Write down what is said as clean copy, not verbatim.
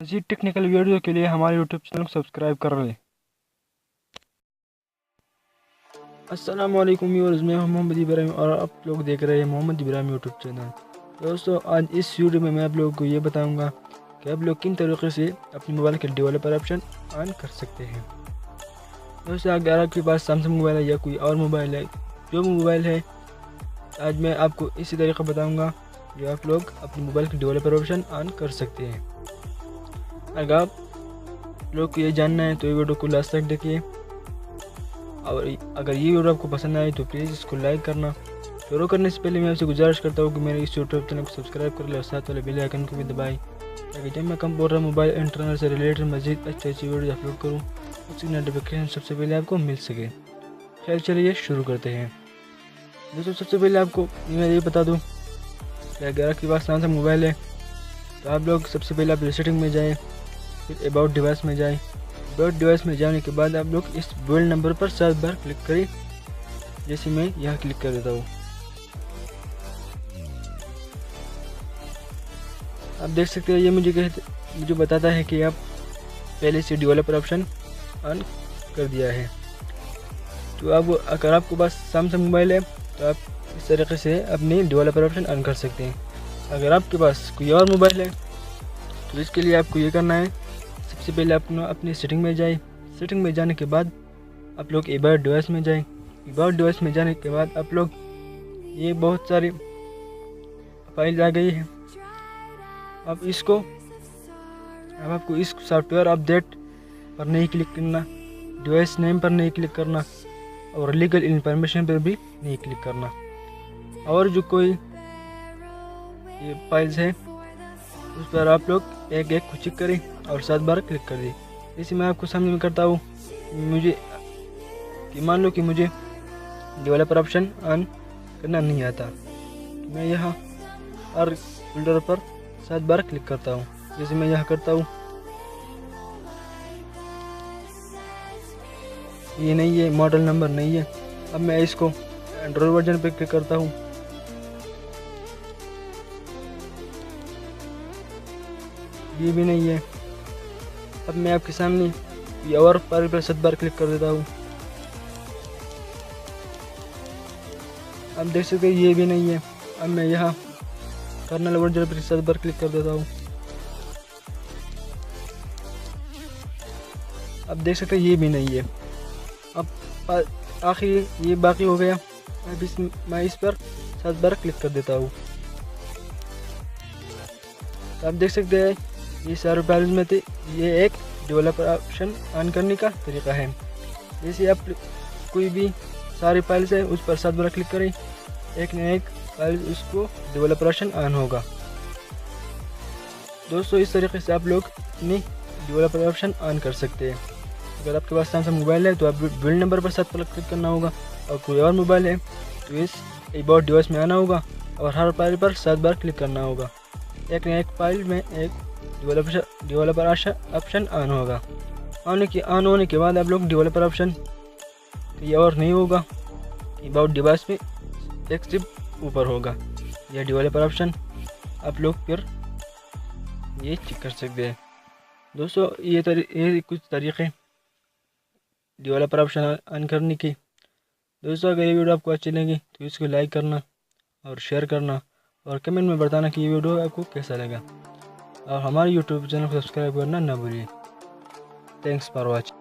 मज़ीद technical video के लिए हमारे यूट्यूब चैनल को सब्सक्राइब कर लें। अस्सलामुअलैकुम व्यूअर्स, मैं हूं मोहम्मद इब्राहिम और आप लोग देख रहे हैं मोहम्मद इब्राहिम यूट्यूब चैनल। दोस्तों, आज इस वीडियो में मैं आप लोगों को ये बताऊंगा कि आप लोग किन तरीके से अपने मोबाइल के डेवलपर ऑप्शन ऑन कर सकते हैं। दोस्तों, अगर आपके पास सैमसंग मोबाइल है या कोई और मोबाइल है, जो मोबाइल है, आज मैं आपको इसी तरीका बताऊँगा जो आप लोग अपने मोबाइल के डेवलपर ऑप्शन ऑन कर सकते हैं। अगर आप लोग को ये जानना है तो ये वीडियो को लास्ट तक देखिए, और अगर ये वीडियो आपको पसंद आए तो प्लीज़ इसको लाइक करना। शुरू करने से पहले मैं आपसे गुजारिश करता हूँ कि मेरे इस यूट्यूब चैनल को सब्सक्राइब कर ले और साथ वाले बेल आइकन को भी दबाएं, ताकि जब मैं कंप्यूटर मोबाइल इंटरनेट से रिलेटेड मज़ीद अच्छी वीडियो अपलोड करूँ उसकी नोटिफिकेशन सबसे पहले आपको मिल सके। खैर, चलिए शुरू करते हैं। दोस्तों, सबसे पहले आपको मैं ये बता दूँ कि अगर आपके पास सैमसंग मोबाइल है तो आप लोग सबसे पहले आप सेटिंग में जाएँ, फिर अबाउट डिवाइस में जाएँ। अबाउट डिवाइस में जाने के बाद आप लोग इस बिल्ड नंबर पर 7 बार क्लिक करें, जैसे मैं यहाँ क्लिक कर देता हूँ। आप देख सकते हैं ये मुझे बताता है कि आप पहले से डेवलपर ऑप्शन ऑन कर दिया है। तो अब अगर आपके पास सैमसंग मोबाइल है तो आप इस तरीके से अपने डेवलपर ऑप्शन ऑन कर सकते हैं। अगर आपके पास कोई और मोबाइल है तो इसके लिए आपको ये करना है, सबसे पहले अपनी सेटिंग में जाए। सेटिंग में जाने के बाद आप लोग अबाउट डिवाइस में जाएं। अबाउट डिवाइस में जाने के बाद आप लोग ये बहुत सारी फाइल आ गई है। अब आपको इस सॉफ्टवेयर अपडेट पर नहीं क्लिक करना, डिवाइस नेम पर नहीं क्लिक करना और लीगल इन्फॉर्मेशन पर भी नहीं क्लिक करना। और जो कोई ये फाइल्स है उस पर आप लोग एक एक को चेक करें और 7 बार क्लिक कर दें। इसी मैं आपको सामने में करता हूँ। मान लो कि मुझे डेवलपर ऑप्शन ऑन करना नहीं आता, तो मैं यहाँ हर फोल्डर पर 7 बार क्लिक करता हूँ, जैसे मैं यहाँ करता हूँ। ये नहीं है, मॉडल नंबर नहीं है। अब मैं इसको एंड्रॉइड वर्जन पे क्लिक करता हूँ। ये भी नहीं है। अब मैं आपके सामने ये और पर 7 बार क्लिक कर देता हूँ। आप देख सकते हैं ये भी नहीं है। अब मैं यहाँ कर्नल वर्जन पर 7 बार क्लिक कर देता हूँ। आप देख सकते हैं ये भी नहीं है। अब आखिर ये बाकी हो गया। अब मैं इस पर 7 बार क्लिक कर देता हूँ। तो आप देख सकते हैं ये सारे फाइल्स में थे। ये एक डेवलपर ऑप्शन ऑन करने का तरीका है। जैसे आप कोई भी सारी फाइल्स है उस पर 7 बार क्लिक करें, एक न एक फाइल उसको डेवलपर ऑप्शन ऑन होगा। दोस्तों, इस तरीके से आप लोग अपनी डेवलपर ऑप्शन ऑन कर सकते हैं। अगर आपके पास सैमसंग मोबाइल है तो आप बिल्ड नंबर पर 7 बार क्लिक करना होगा, और कोई और मोबाइल है तो इस अबाउट डिवाइस में आना होगा और हर फाइल पर 7 बार क्लिक करना होगा। एक न एक फाइल में एक डेवलपर ऑप्शन ऑन होगा। ऑन होने के बाद आप लोग डेवलपर ऑप्शन ये और नहीं होगा, अबाउट डिवाइस में एक स्टेप ऊपर होगा यह डेवलपर ऑप्शन। आप लोग फिर ये चेक कर सकते हैं। दोस्तों, ये कुछ तरीके डेवलपर ऑप्शन ऑन करने की। दोस्तों, अगर ये वीडियो आपको अच्छी लगी तो इसको लाइक करना और शेयर करना और कमेंट में बताना कि ये वीडियो आपको कैसा लगा, और हमारे यूट्यूब चैनल को सब्सक्राइब करना ना भूलिए। Thanks for watching.